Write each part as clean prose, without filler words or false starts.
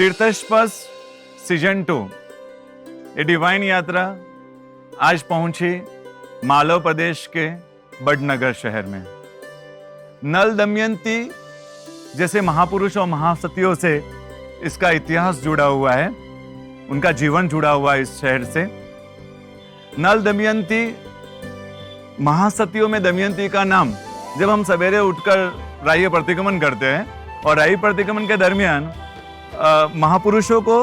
तीर्थस्पर्श season 2 ये divine यात्रा आज पहुंची मालव प्रदेश के बड़नगर शहर में। नल दमयंती जैसे महापुरुष और महासतियों से इसका इतिहास जुड़ा हुआ है, उनका जीवन जुड़ा हुआ है इस शहर से। नल दमयंती, महासतियों में दमयंती का नाम, जब हम सवेरे उठकर राही प्रतिक्रमण करते हैं और राही प्रतिक्रमण के दरमियान महापुरुषों को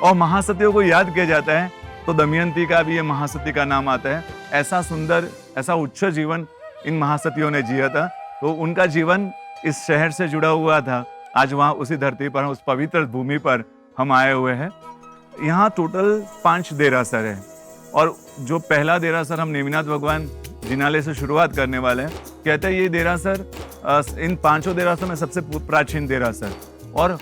और महासतियों को याद किया जाता है, तो दमयंती का भी ये महासती का नाम आता है। ऐसा सुंदर, ऐसा उच्च जीवन इन महासतियों ने जिया था, तो उनका जीवन इस शहर से जुड़ा हुआ था। आज वहाँ उसी धरती पर, उस पवित्र भूमि पर हम आए हुए हैं। यहाँ टोटल 5 देरासर है और जो पहला देरासर हम नेमिनाथ भगवान जिनालय से शुरुआत करने वाले हैं। कहते हैं ये देरासर इन 5 देरासर में सबसे प्राचीन देरासर, और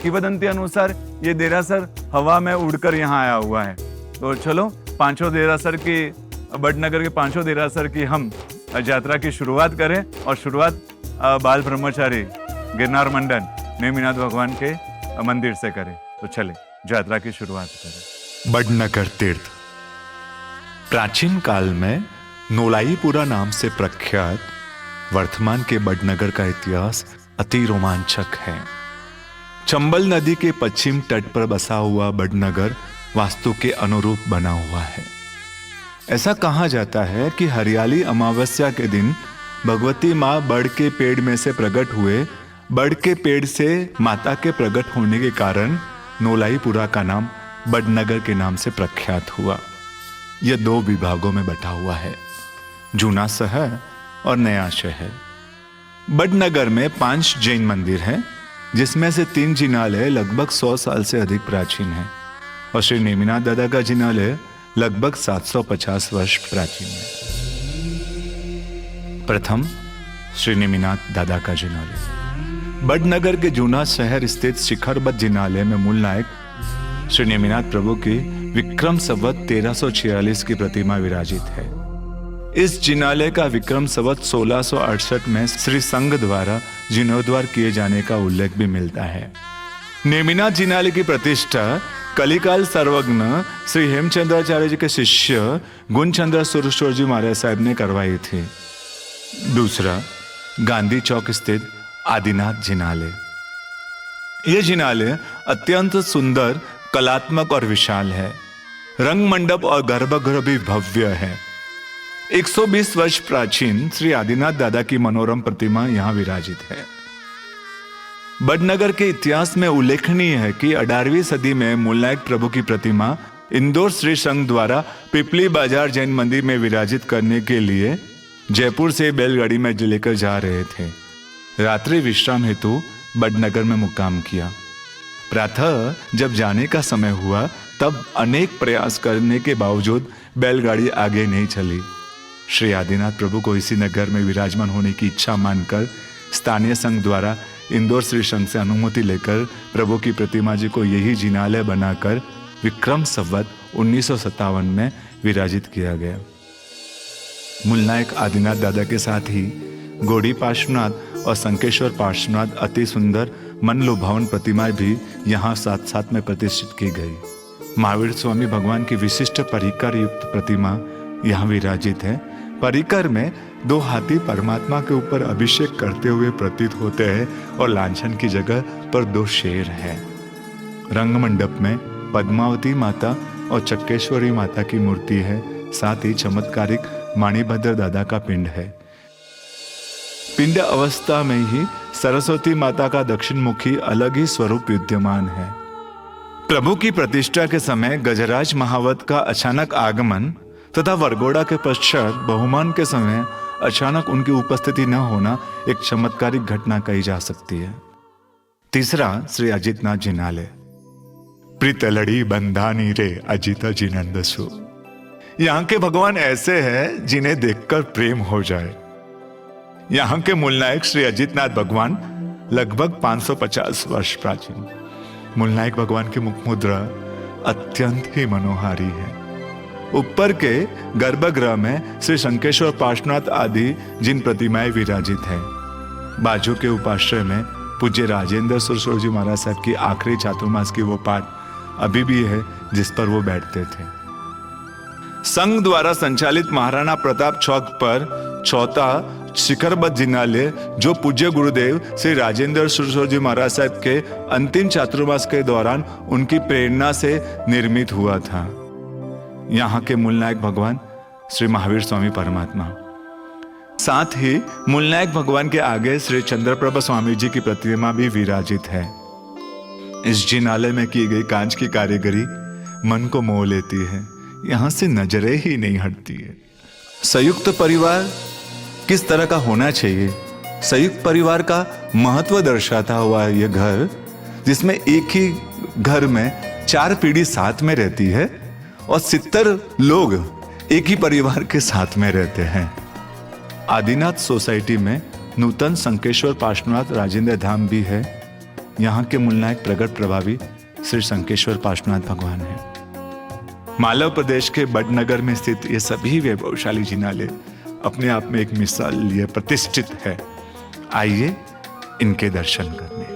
किंवदंती अनुसार ये देरासर हवा में उड़कर यहाँ आया हुआ है। तो चलो 5 देरासर की, बड़नगर के 5 देरासर की हम यात्रा की शुरुआत करें, और शुरुआत बाल ब्रह्मचारी गिरनार मंडन नेमिनाथ भगवान के मंदिर से करें। तो चले यात्रा की शुरुआत करें। बड़नगर तीर्थ प्राचीन काल में नोलाईपुरा नाम से प्रख्यात वर्तमान के बड़नगर का इतिहास अति रोमांचक है। चंबल नदी के पश्चिम तट पर बसा हुआ बड़नगर वास्तु के अनुरूप बना हुआ है। ऐसा कहा जाता है कि हरियाली अमावस्या के दिन भगवती माँ बड़ के पेड़ में से प्रकट हुए। बड़ के पेड़ से माता के प्रकट होने के कारण नोलाईपुरा का नाम बड़नगर के नाम से प्रख्यात हुआ। यह 2 विभागों में बटा हुआ है, जूना शहर और नया शहर। बड़नगर में 5 जैन मंदिर हैं, जिसमें से 3 जिनालय लगभग 100 साल से अधिक प्राचीन है, और श्री नेमिनाथ दादा का जिनालय लगभग 750 वर्ष प्राचीन है। प्रथम श्री नेमिनाथ दादा का जिनालय। बड़नगर के जूना शहर स्थित शिखरबद्ध जिनालय में मूल नायक श्री नेमिनाथ प्रभु की विक्रम संवत 1346 की प्रतिमा विराजित है। इस जिनालय का विक्रम संवत 1668 में श्री संघ द्वारा जीर्णोद्धार किए जाने का उल्लेख भी मिलता है। नेमिनाथ जिनालय की प्रतिष्ठा कलिकाल सर्वज्ञ श्री हेमचंद्राचार्य जी के शिष्य गुणचंद्र सुरेश्वर जी महाराज साहब ने करवाई थी। दूसरा, गांधी चौक स्थित आदिनाथ जिनालय। यह जिनालय अत्यंत सुंदर, कलात्मक और विशाल है। रंग मंडप और गर्भगृह भी भव्य है। 120 वर्ष प्राचीन श्री आदिनाथ दादा की मनोरम प्रतिमा यहाँ विराजित है। बड़नगर के इतिहास में उल्लेखनीय है कि 18वीं सदी में मूलनायक प्रभु की प्रतिमा इंदौर श्री संघ द्वारा पिपली बाजार जैन मंदिर में विराजित करने के लिए जयपुर से बैलगाड़ी में लेकर जा रहे थे। रात्रि विश्राम हेतु बड़नगर में मुक्काम किया। प्रातः जब जाने का समय हुआ, तब अनेक प्रयास करने के बावजूद बैलगाड़ी आगे नहीं चली। श्री आदिनाथ प्रभु को इसी नगर में विराजमान होने की इच्छा मानकर स्थानीय संघ द्वारा इंदौर श्री संघ से अनुमति लेकर प्रभु की प्रतिमा जी को यही जिनालय बनाकर विक्रम संवत 1957 में विराजित किया गया। मूलनायक आदिनाथ दादा के साथ ही गौड़ी पार्श्वनाथ और संकेश्वर पार्श्वनाथ अति सुंदर मन लुभावन प्रतिमाएं भी यहाँ साथ साथ में प्रतिष्ठित की गई। महावीर स्वामी भगवान की विशिष्ट परिकर युक्त प्रतिमा यहाँ विराजित है। परिकर में 2 हाथी परमात्मा के ऊपर अभिषेक करते हुए प्रतीत होते हैं, और लांछन की जगह पर 2 शेर हैं। रंग मंडप में पद्मावती माता और चक्केश्वरी माता की मूर्ति है। साथ ही चमत्कारिक माणिभद्र दादा का पिंड है। पिंड अवस्था में ही सरस्वती माता का दक्षिण मुखी अलग ही स्वरूप विद्यमान है। प्रभु की प्रतिष्ठा के समय गजराज महावत का अचानक आगमन तथा वरघोड़ा के पश्चात बहुमान के समय अचानक उनकी उपस्थिति न होना एक चमत्कारिक घटना कही जा सकती है। तीसरा, श्री अजितनाथ जिनालय। प्रीतलड़ी बंधानी रे अजित जिनंदसु। यहाँ के भगवान ऐसे हैं जिन्हें देखकर प्रेम हो जाए। यहाँ के मूलनायक श्री अजितनाथ भगवान लगभग 550 वर्ष प्राचीन। मूलनायक भगवान की मुख मुद्रा अत्यंत ही मनोहारी है। ऊपर के गर्भगृह में श्री शंकेश्वर पार्श्वनाथ आदि जिन प्रतिमाएं विराजित हैं, बाजू के उपाश्रय में पूज्य राजेंद्र सुरसोर जी महाराज साहब की आखिरी चातुर्मास की वो पाठ अभी भी है जिस पर वो बैठते थे। संघ द्वारा संचालित महाराणा प्रताप चौक पर चौथा शिखरबद्ध जिनालय, जो पूज्य गुरुदेव श्री राजेंद्र सुरसोर जी महाराज साहब के अंतिम चातुर्मास के दौरान उनकी प्रेरणा से निर्मित हुआ था। यहाँ के मूलनायक भगवान श्री महावीर स्वामी परमात्मा, साथ ही मूलनायक भगवान के आगे श्री चंद्रप्रभा स्वामी जी की प्रतिमा भी विराजित है। इस जिनालय में की गई कांच की कारीगरी मन को मोह लेती है, यहां से नजरें ही नहीं हटती है। संयुक्त परिवार किस तरह का होना चाहिए, संयुक्त परिवार का महत्व दर्शाता हुआ यह घर, जिसमें एक ही घर में 4 पीढ़ी साथ में रहती है और 70 लोग एक ही परिवार के साथ में रहते हैं। आदिनाथ सोसाइटी में नूतन संकेश्वर पार्श्वनाथ राजेंद्र धाम भी है। यहाँ के मूलनायक प्रगट प्रभावी श्री संकेश्वर पार्श्वनाथ भगवान है। मालव प्रदेश के बड़नगर में स्थित ये सभी वैभवशाली जिनालय अपने आप में एक मिसाल लिए प्रतिष्ठित है। आइए इनके दर्शन करने।